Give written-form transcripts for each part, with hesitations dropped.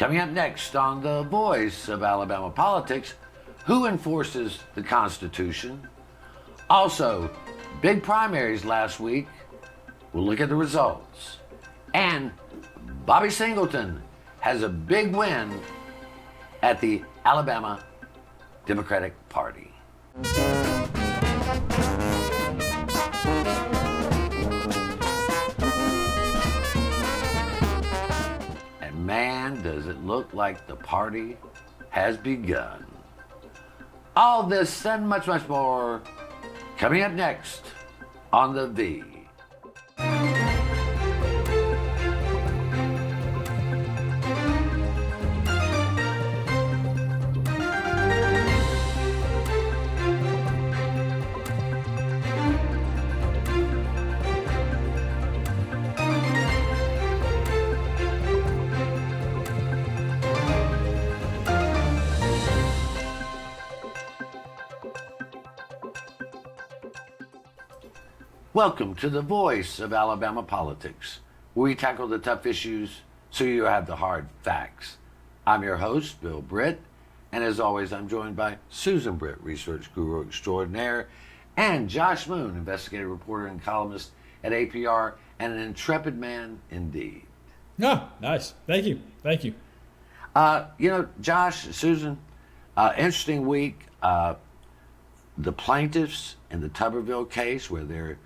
Coming up next on The Voice of Alabama Politics, who enforces the Constitution? Also, big primaries last week. We'll look at the results. And Bobby Singleton has a big win at the Alabama Democratic Party. And man, does it look like the party has begun. All this and much, much more coming up next on The V. Welcome to The Voice of Alabama Politics, where we tackle the tough issues so you have the hard facts. I'm your host, Bill Britt, and as always, I'm joined by Susan Britt, research guru extraordinaire, and Josh Moon, investigative reporter and columnist at APR, and an intrepid man indeed. Oh, nice. Thank you. Josh, Susan, interesting week. The plaintiffs in the Tuberville case, where they're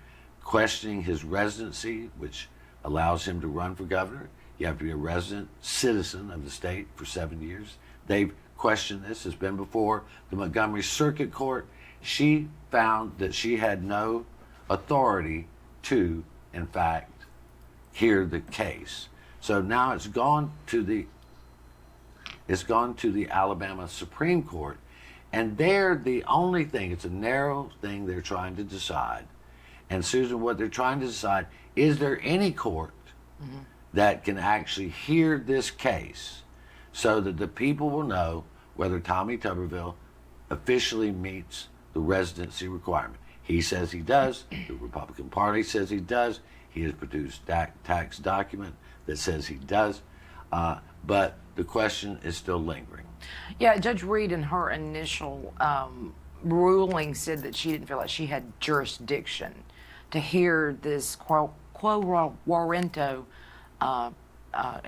questioning his residency, which allows him to run for governor. You have to be a resident citizen of the state for 7 years. They've questioned this. It's been before the Montgomery Circuit Court. She found that she had no authority to, in fact, hear the case. So now it's gone to the Alabama Supreme Court, and they're the only thing, it's a narrow thing they're trying to decide. And Susan, what they're trying to decide, is there any court that can actually hear this case so that the people will know whether Tommy Tuberville officially meets the residency requirement? He says he does. The Republican Party says he does. He has produced a tax document that says he does. But the question is still lingering. Yeah, Judge Reed in her initial ruling said that she didn't feel like she had jurisdiction to hear this quo warranto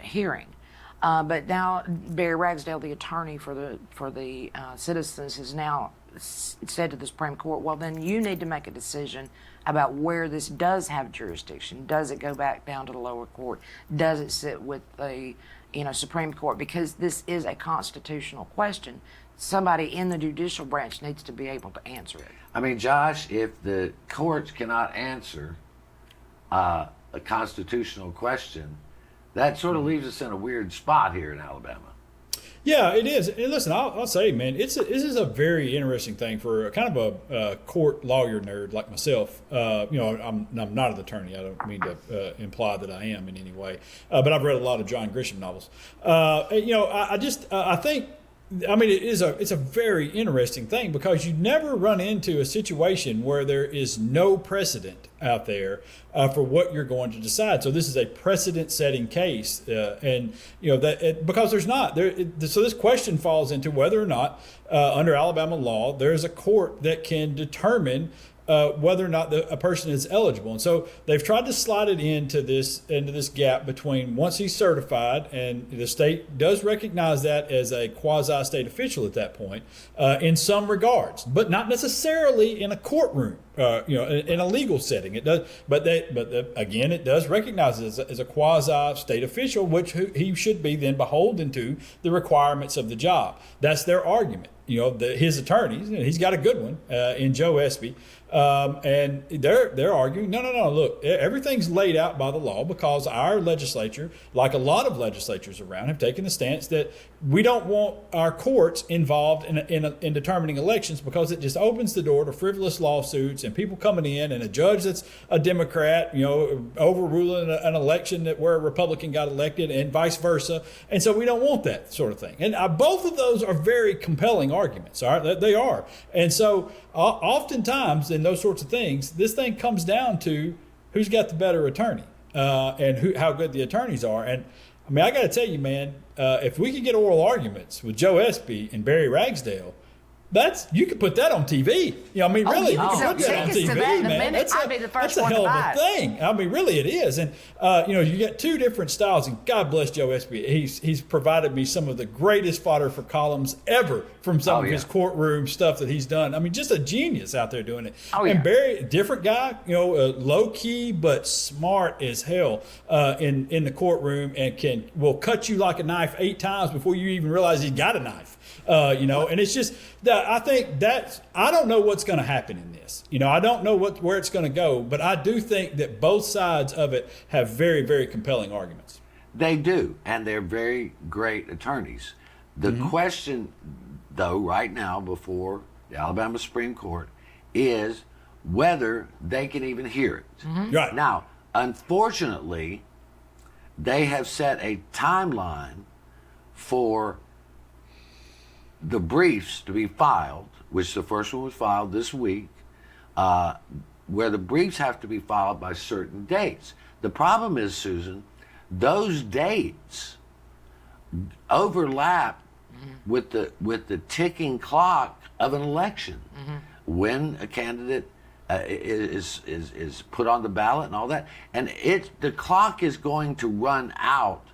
hearing. But now Barry Ragsdale, the attorney for the citizens, has now said to the Supreme Court, well, then you need to make a decision about where this does have jurisdiction. Does it go back down to the lower court? Does it sit with the Supreme Court? Because this is a constitutional question. Somebody in the judicial branch needs to be able to answer it. I mean, Josh, if the courts cannot answer a constitutional question, that sort of leaves us in a weird spot here in Alabama. Yeah, it is. And listen, I'll say, man, this is a very interesting thing for kind of a court lawyer nerd like myself. I'm not an attorney. I don't mean to imply that I am in any way. But I've read a lot of John Grisham novels. I think it's a very interesting thing, because you never run into a situation where there is no precedent out there for what you're going to decide. So this is a precedent-setting case, because there's not there. So this question falls into whether or not, under Alabama law, there's a court that can determine whether or not a person is eligible. And so they've tried to slide it into this gap between once he's certified, and the state does recognize that as a quasi-state official at that point, in some regards, but not necessarily in a courtroom, in a legal setting. It does, again, it does recognize it as a quasi-state official, which he should be then beholden to the requirements of the job. That's their argument. His attorneys, he's got a good one in Joe Espy, and they're arguing, no, look, everything's laid out by the law, because our legislature, like a lot of legislatures around, have taken the stance that we don't want our courts involved in determining elections, because it just opens the door to frivolous lawsuits and people coming in, and a judge that's a Democrat, overruling an election where a Republican got elected, and vice versa. And so we don't want that sort of thing. And both of those are very compelling arguments. All right, they are. And so oftentimes in those sorts of things, this thing comes down to who's got the better attorney, and how good the attorneys are. And I mean, I got to tell you, man, if we could get oral arguments with Joe Espy and Barry Ragsdale, you could put that on TV. I mean, really, you could put that on TV, man. That's a hell of a thing. I mean, really, it is. And you get two different styles. And God bless Joe Espy. He's provided me some of the greatest fodder for columns ever from some of his courtroom stuff that he's done. I mean, just a genius out there doing it. And Barry, different guy. Low key but smart as hell in the courtroom, and will cut you like a knife 8 times before you even realize he's got a knife. And it's just that I think I don't know what's going to happen in this. I don't know where it's going to go, but I do think that both sides of it have very, very compelling arguments. They do, and they're very great attorneys. The question, though, right now before the Alabama Supreme Court is whether they can even hear it. Right. Now, unfortunately, they have set a timeline for the briefs to be filed, which the first one was filed this week, where the briefs have to be filed by certain dates. The problem is, Susan, those dates overlap with the ticking clock of an election. When a candidate is put on the ballot and all that, and the clock is going to run out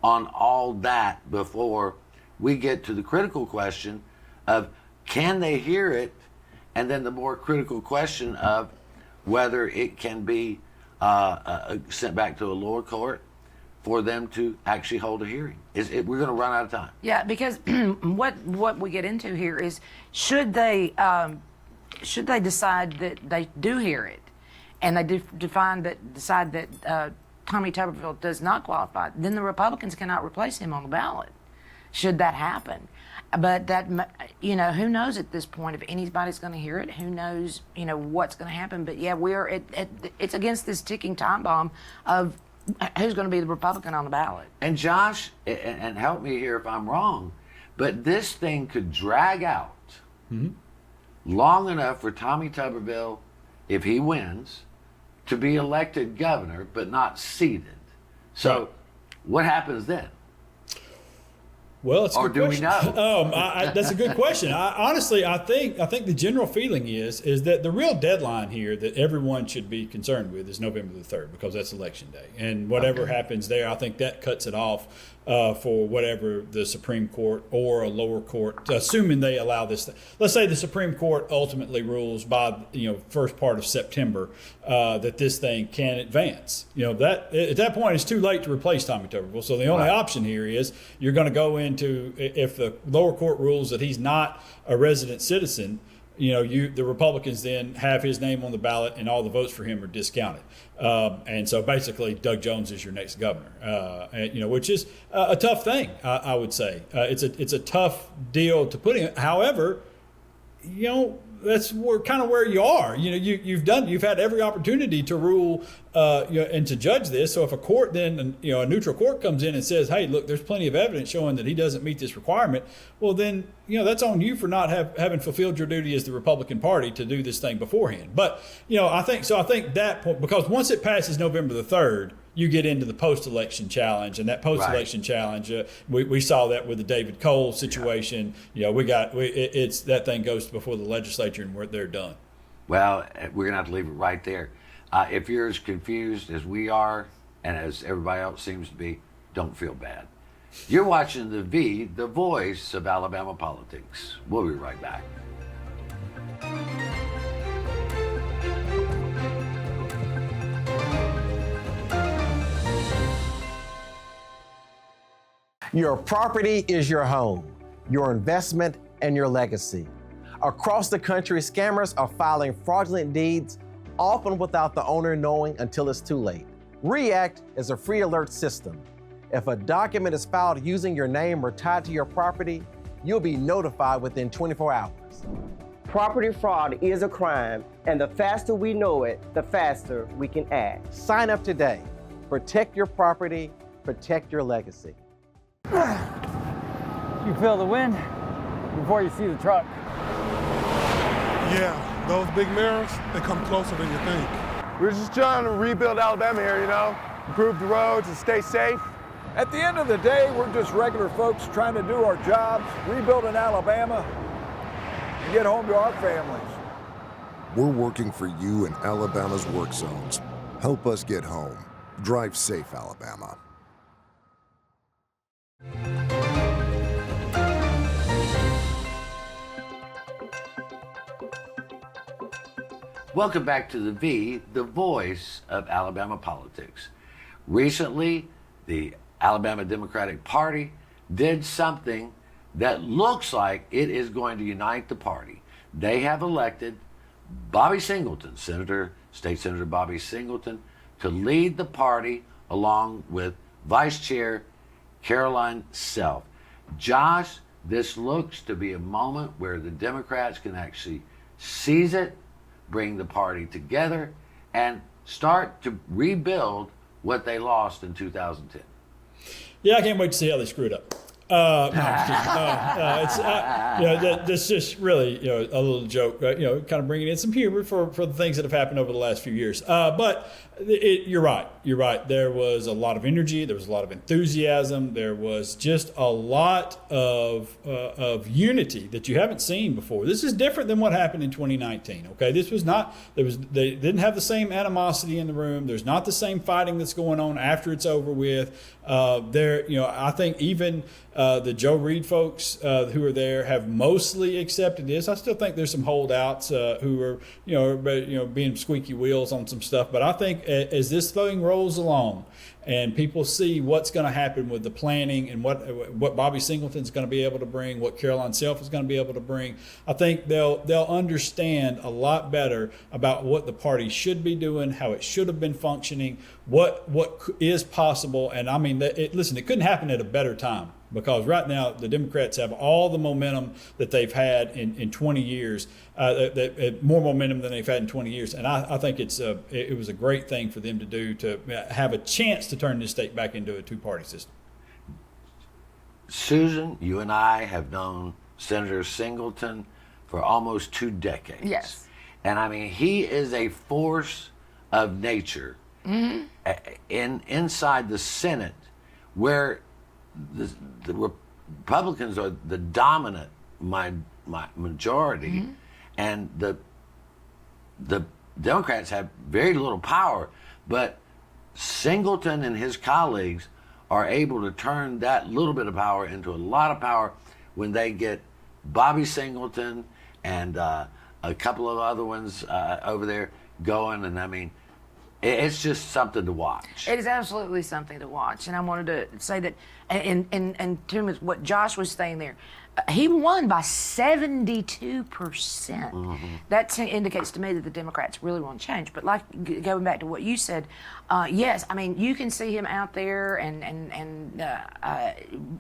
on all that before we get to the critical question of can they hear it, and then the more critical question of whether it can be sent back to a lower court for them to actually hold a hearing. We're going to run out of time. Yeah, because what we get into here is should they decide that they do hear it, and they decide that Tommy Tuberville does not qualify, then the Republicans cannot replace him on the ballot. Should that happen? But that, who knows at this point if anybody's going to hear it? Who knows, what's going to happen? But yeah, it's against this ticking time bomb of who's going to be the Republican on the ballot. And Josh, and help me here if I'm wrong, but this thing could drag out long enough for Tommy Tuberville, if he wins, to be elected governor, but not seated. So what happens then? Well, it's a good question. Or do we know? That's a good question. Honestly, I think the general feeling is that the real deadline here that everyone should be concerned with is November the 3rd, because that's election day. And whatever happens there, I think that cuts it off for whatever the Supreme Court or a lower court, assuming they allow this. Let's say the Supreme Court ultimately rules by first part of September that this thing can advance. That at that point it's too late to replace Tommy Tuberville. So the only option here is you're going to go into, if the lower court rules that he's not a resident citizen, the Republicans then have his name on the ballot and all the votes for him are discounted. And so basically Doug Jones is your next governor, which is a tough thing, I would say. It's a tough deal to put in. However, that's kind of where you are. You've had every opportunity to rule and to judge this. So if a court then, a neutral court comes in and says, hey, look, there's plenty of evidence showing that he doesn't meet this requirement, well then, that's on you for not having fulfilled your duty as the Republican Party to do this thing beforehand. But, I think that point, because once it passes November the 3rd, you get into the post-election challenge, and that post-election challenge, we saw that with the David Cole situation. That thing goes before the legislature, and they're done. Well, we're gonna have to leave it right there. If you're as confused as we are, and as everybody else seems to be, don't feel bad. You're watching the voice of Alabama politics. We'll be right back. Your property is your home, your investment, and your legacy. Across the country, scammers are filing fraudulent deeds, often without the owner knowing until it's too late. REACT is a free alert system. If a document is filed using your name or tied to your property, you'll be notified within 24 hours. Property fraud is a crime, and the faster we know it, the faster we can act. Sign up today. Protect your property, protect your legacy. You feel the wind before you see the truck. Yeah, those big mirrors, they come closer than you think. We're just trying to rebuild Alabama here, improve the roads and stay safe. At the end of the day, we're just regular folks trying to do our jobs, rebuilding Alabama, and get home to our families. We're working for you in Alabama's work zones. Help us get home. Drive safe, Alabama. Welcome back to the V, the voice of Alabama politics. Recently, the Alabama Democratic Party did something that looks like it is going to unite the party. They have elected Bobby Singleton, State Senator Bobby Singleton, to lead the party along with Vice Chair Caroline Self. Josh, this looks to be a moment where the Democrats can actually seize it, bring the party together, and start to rebuild what they lost in 2010. Yeah, I can't wait to see how they screwed up. No, I'm just kidding. That's just really, a little joke, kind of bringing in some humor for the things that have happened over the last few years. But you're right. You're right. There was a lot of energy. There was a lot of enthusiasm. There was just a lot of unity that you haven't seen before. This is different than what happened in 2019. Okay, this was not. They didn't have the same animosity in the room. There's not the same fighting that's going on after it's over with. I think even the Joe Reed folks who are there have mostly accepted this. I still think there's some holdouts who are, being squeaky wheels on some stuff. But I think as this thing rolls along and people see what's going to happen with the planning and what Bobby Singleton's going to be able to bring, what Caroline Self is going to be able to bring, I think they'll understand a lot better about what the party should be doing, how it should have been functioning, what is possible. And I mean, listen, it couldn't happen at a better time, because right now the Democrats have all the momentum that they've had in 20 years, more momentum than they've had in 20 years. And I think it was a great thing for them to do, to have a chance to turn this state back into a two-party system. Susan, you and I have known Senator Singleton for almost 2 decades. Yes. And I mean, he is a force of nature inside the Senate, where the Republicans are the dominant majority, and the Democrats have very little power. But Singleton and his colleagues are able to turn that little bit of power into a lot of power when they get Bobby Singleton and a couple of other ones over there going. And I mean, it's just something to watch. It is absolutely something to watch. And I wanted to say that, and to what Josh was saying there, he won by 72%. That indicates to me that the Democrats really want to change. But like going back to what you said, yes, I mean, you can see him out there and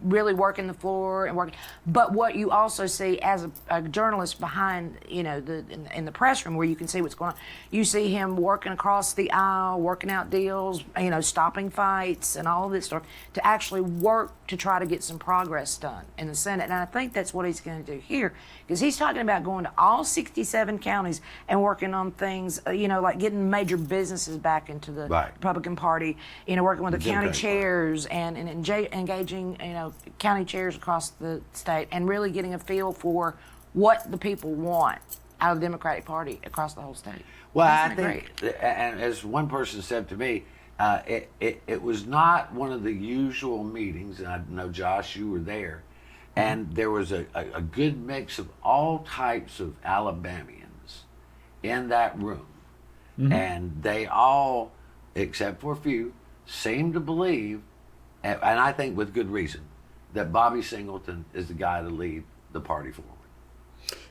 really working the floor and working. But what you also see as a journalist behind, in the press room where you can see what's going on, you see him working across the aisle, working out deals, stopping fights and all of this stuff to actually work to try to get some progress done in the Senate. And I think that's what he's going to do here, because he's talking about going to all 67 counties and working on things, like getting major businesses back into the Republican Party, working with the county chairs and engaging, county chairs across the state and really getting a feel for what the people want out of the Democratic Party across the whole state. Well, I think, and as one person said to me, it was not one of the usual meetings, and I know, Josh, you were there, and there was a good mix of all types of Alabamians in that room. And they all, except for a few, seemed to believe, and I think with good reason, that Bobby Singleton is the guy to lead the party forward.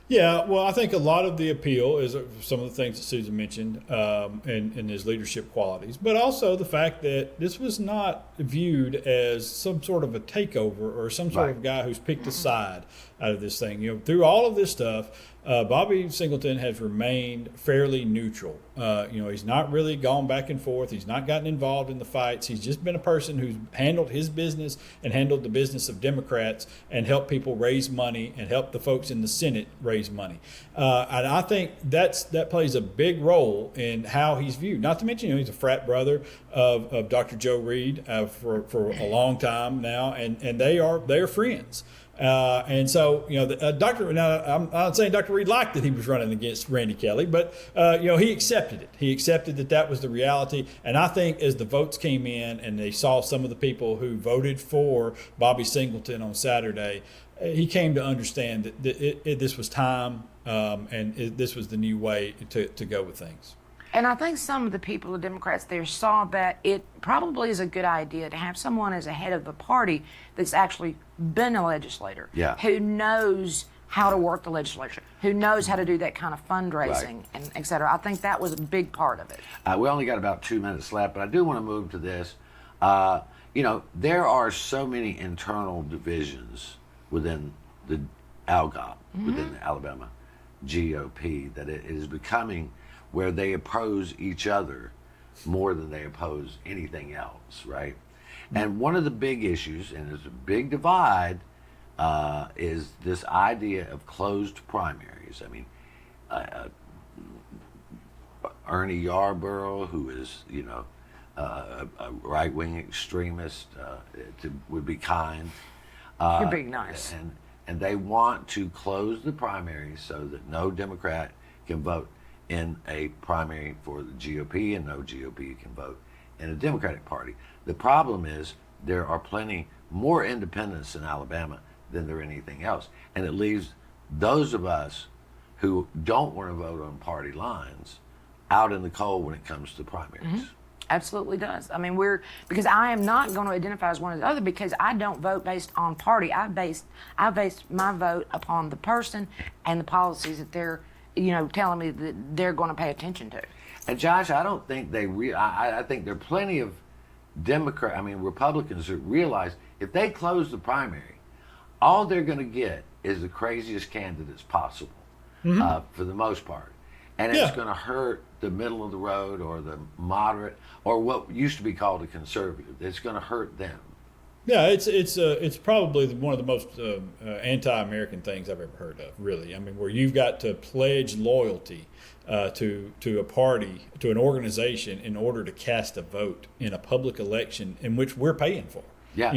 Yeah, well, I think a lot of the appeal is some of the things that Susan mentioned and his leadership qualities, but also the fact that this was not viewed as some sort of a takeover or some sort of guy who's picked a side out of this thing. Through all of this stuff, Bobby Singleton has remained fairly neutral. He's not really gone back and forth. He's not gotten involved in the fights. He's just been a person who's handled his business and handled the business of Democrats and helped people raise money and help the folks in the Senate raise money. And I think that plays a big role in how he's viewed. Not to mention, he's a frat brother of Dr. Joe Reed for a long time now, and they are friends. And so, I'm not saying Dr. Reed liked that he was running against Randy Kelly, but, he accepted it. He accepted that was the reality. And I think as the votes came in and they saw some of the people who voted for Bobby Singleton on Saturday, he came to understand that this was time, and this was the new way to go with things. And I think some of the people, the Democrats there, saw that it probably is a good idea to have someone as a head of the party that's actually been a legislator, who knows how to work the legislature, who knows how to do that kind of fundraising, and et cetera. I think that was a big part of it. We only got about 2 minutes left, but I do want to move to this. There are so many internal divisions within the ALGOP, within the Alabama GOP, that it is becoming where they oppose each other more than they oppose anything else, right? And one of the big issues, and there's a big divide, is this idea of closed primaries. I mean, Ernie Yarborough, who is, a right-wing extremist, would be kind. You're being nice. And they want to close the primaries so that no Democrat can vote in a primary for the GOP, and no GOP can vote in a Democratic Party. The problem is there are plenty more independents in Alabama than there are anything else, and it leaves those of us who don't want to vote on party lines out in the cold when it comes to primaries. Absolutely does. I mean, because I am not going to identify as one or the other, because I don't vote based on party. I base my vote upon the person and the policies that they're telling me that they're going to pay attention to. And Josh, I don't think I think there are plenty of Republicans that realize if they close the primary, all they're going to get is the craziest candidates possible, for the most part. And it's going to hurt the middle of the road or the moderate or what used to be called a conservative. It's going to hurt them. Yeah, it's probably one of the most anti-American things I've ever heard of, really. I mean, where you've got to pledge loyalty to a party, to an organization, in order to cast a vote in a public election in which we're paying for. Yeah,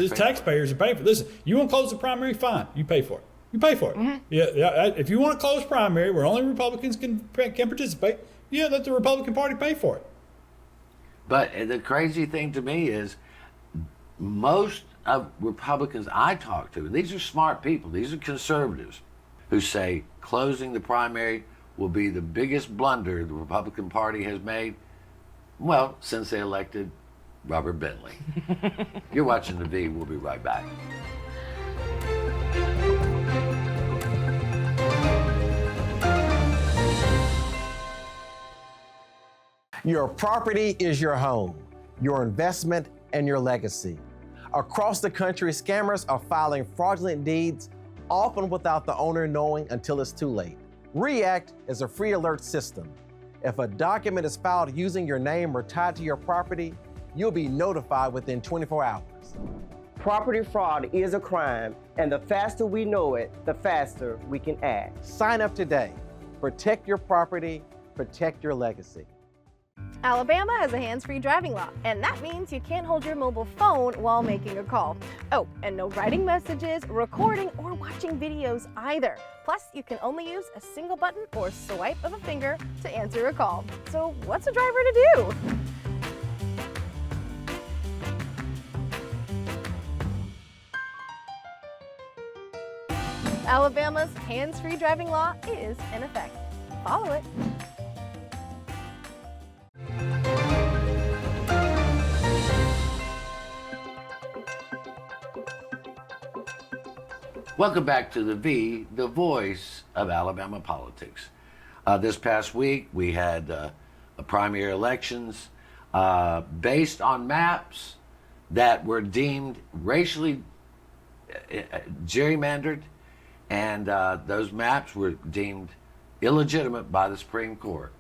taxpayers are paying for. Listen, you want to close the primary? Fine, you pay for it. You pay for it. Yeah. If you want to close primary where only Republicans can participate, let the Republican Party pay for it. But the crazy thing to me is, most of Republicans I talk to, and these are smart people, these are conservatives, who say closing the primary will be the biggest blunder the Republican Party has made, well, since they elected Robert Bentley. You're watching The V. We'll be right back. Your property is your home, your investment, and your legacy. Across the country, scammers are filing fraudulent deeds, often without the owner knowing until it's too late. REACT is a free alert system. If a document is filed using your name or tied to your property, you'll be notified within 24 hours. Property fraud is a crime, and the faster we know it, the faster we can act. Sign up today. Protect your property, protect your legacy. Alabama has a hands-free driving law, and that means you can't hold your mobile phone while making a call. Oh, and no writing messages, recording, or watching videos either. Plus, you can only use a single button or swipe of a finger to answer a call. So what's a driver to do? Alabama's hands-free driving law is in effect. Follow it. Welcome back to The V, the voice of Alabama politics. This past week, we had primary elections based on maps that were deemed racially gerrymandered and those maps were deemed illegitimate by the Supreme Court.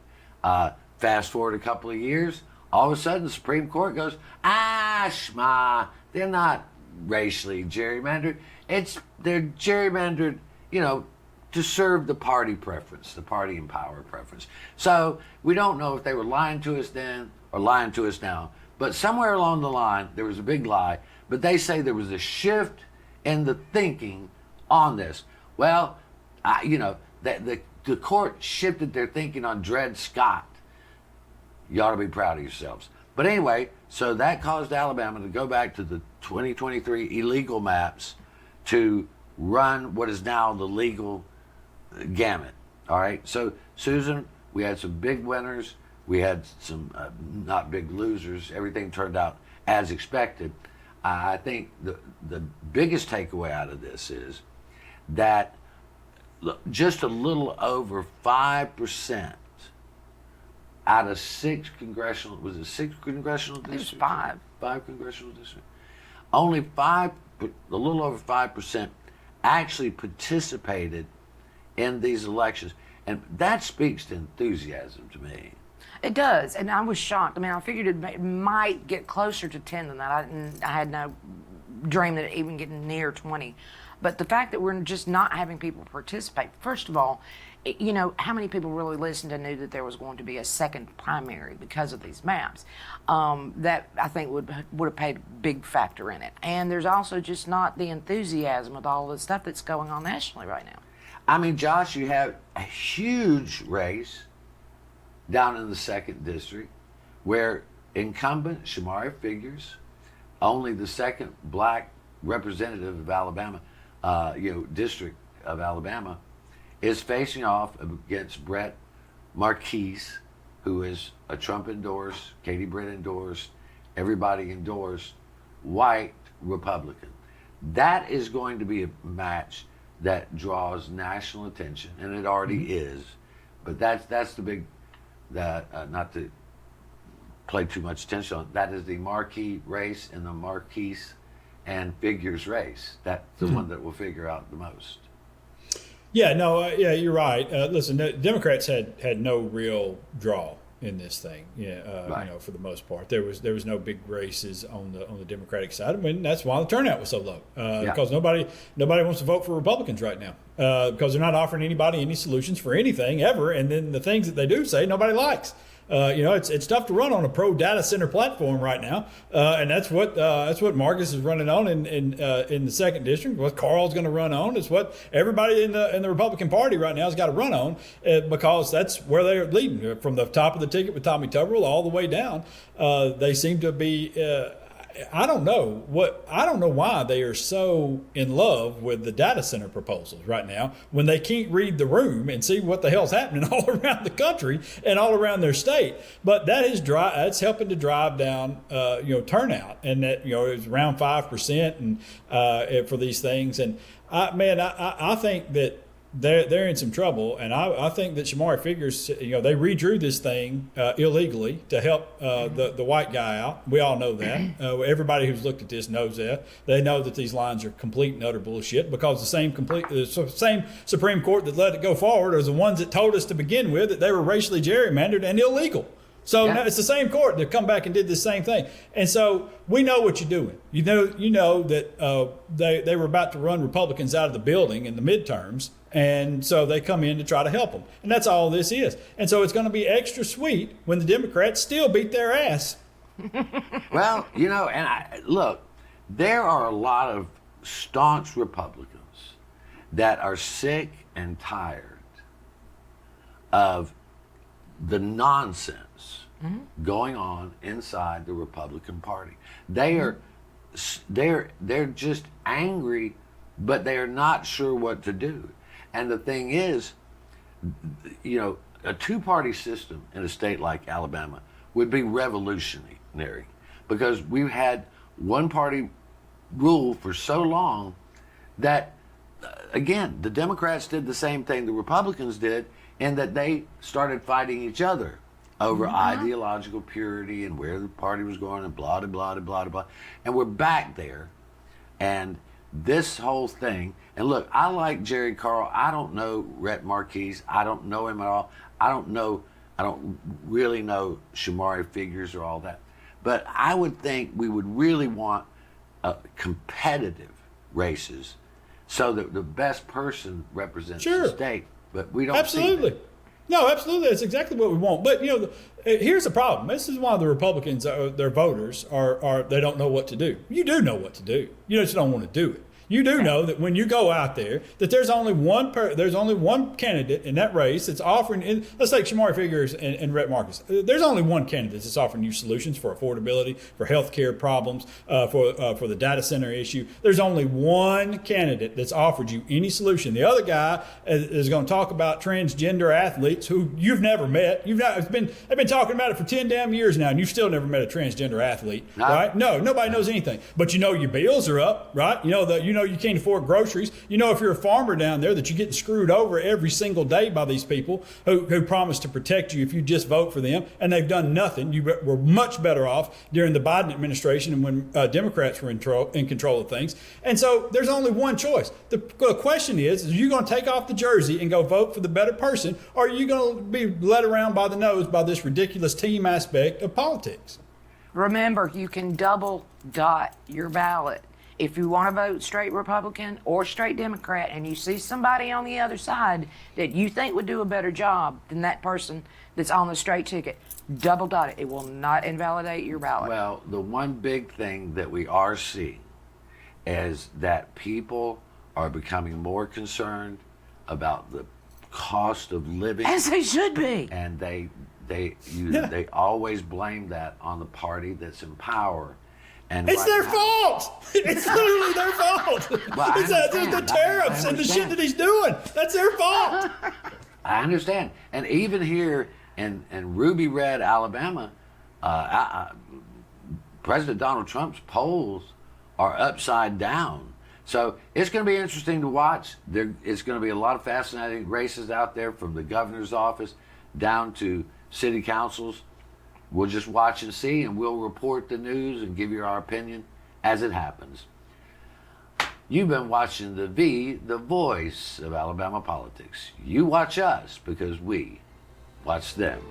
Fast forward a couple of years, all of a sudden the Supreme Court goes, shma, they're not racially gerrymandered. They're gerrymandered, to serve the party preference, the party in power preference. So we don't know if they were lying to us then or lying to us now. But somewhere along the line, there was a big lie. But they say there was a shift in the thinking on this. Well, the court shifted their thinking on Dred Scott. You ought to be proud of yourselves. But anyway, so that caused Alabama to go back to the 2023 illegal maps to run what is now the legal gamut. All right. So, Susan, we had some big winners. We had some not big losers. Everything turned out as expected. I think the biggest takeaway out of this is that just a little over 5% out of 6 congressional, was it 6 congressional districts? It was 5. 5 congressional districts. Only a little over 5% actually participated in these elections. And that speaks to enthusiasm to me. It does, and I was shocked. I mean, I figured it might get closer to 10 than that. I had no dream that it even getting near 20. But the fact that we're just not having people participate, first of all, how many people really listened and knew that there was going to be a second primary because of these maps? That I think would have played a big factor in it. And there's also just not the enthusiasm with all the stuff that's going on nationally right now. I mean, Josh, you have a huge race down in the 2nd district where incumbent Shomari Figures, only the 2nd black representative of Alabama, district of Alabama, is facing off against Rhett Marques, who is a Trump endorsed, Katie Britt endorsed, everybody endorsed, white Republican. That is going to be a match that draws national attention, and it already is. But that's the big, not to play too much attention on, that is the Marquis race and the Marquis and Figures race. That's the one that will figure out the most. Yeah, no, you're right. Listen, the Democrats had no real draw in this thing. Right. For the most part, there was no big races on the Democratic side. I mean, that's why the turnout was so low because nobody wants to vote for Republicans right now because they're not offering anybody any solutions for anything ever, and then the things that they do say nobody likes. It's tough to run on a pro data center platform right now, and that's what Marcus is running on in the 2nd district. What Carl's going to run on is what everybody in the Republican Party right now has got to run on because that's where they're leading from the top of the ticket with Tommy Tuberville all the way down. They seem to be. I don't know why they are so in love with the data center proposals right now when they can't read the room and see what the hell's happening all around the country and all around their state. But that's helping to drive down turnout, and that it's around 5% and for these things. And I think that they're in some trouble, and I think that Shomari Figures, they redrew this thing illegally to help the white guy out. We all know that. Everybody who's looked at this knows that. They know that these lines are complete and utter bullshit because the same Supreme Court that let it go forward are the ones that told us to begin with that they were racially gerrymandered and illegal. So now it's the same court that come back and did the same thing. And so we know what you're doing. You know that they were about to run Republicans out of the building in the midterms. And so they come in to try to help them. And that's all this is. And so it's going to be extra sweet when the Democrats still beat their ass. Well, look, there are a lot of staunch Republicans that are sick and tired of the nonsense going on inside the Republican Party. They're just angry, but they are not sure what to do. And the thing is, a two-party system in a state like Alabama would be revolutionary because we've had one-party rule for so long that, again, the Democrats did the same thing the Republicans did in that they started fighting each other over ideological purity and where the party was going and blah, blah, blah, blah, blah. And we're back there. And this whole thing, and look, I like Jerry Carl. I don't know Rhett Marques. I don't know him at all. I don't really know Shomari Figures or all that. But I would think we would really want competitive races so that the best person represents the state. But we don't Absolutely. see that. No, absolutely. That's exactly what we want. But, here's the problem. This is why the Republicans, their voters, are they don't know what to do. You do know what to do. You just don't want to do it. You do know that when you go out there, that there's only one candidate in that race that's offering. Let's take Shomari Figures and Rhett Marques. There's only one candidate that's offering you solutions for affordability, for healthcare problems, for the data center issue. There's only one candidate that's offered you any solution. The other guy is going to talk about transgender athletes who you've never met. They've been talking about it for 10 damn years now, and you've still never met a transgender athlete, right? No, nobody knows anything. But your bills are up, right? You can't afford groceries. If you're a farmer down there, that you're getting screwed over every single day by these people who promise to protect you if you just vote for them, and they've done nothing. You were much better off during the Biden administration and when Democrats were in control of things. And so there's only one choice. The question is you going to take off the jersey and go vote for the better person, or are you going to be led around by the nose by this ridiculous team aspect of politics? Remember, you can double dot your ballot. If you want to vote straight Republican or straight Democrat and you see somebody on the other side that you think would do a better job than that person that's on the straight ticket, double dot it. It will not invalidate your ballot. Well, the one big thing that we are seeing is that people are becoming more concerned about the cost of living. As they should be. And they always blame that on the party that's in power. And it's their fault. It's literally their fault. Well, it's the tariffs and the shit that he's doing. That's their fault. I understand. And even here in Ruby Red, Alabama, President Donald Trump's polls are upside down. So it's going to be interesting to watch. It's going to be a lot of fascinating races out there, from the governor's office down to city councils. We'll just watch and see, and we'll report the news and give you our opinion as it happens. You've been watching the voice of Alabama politics. You watch us because we watch them.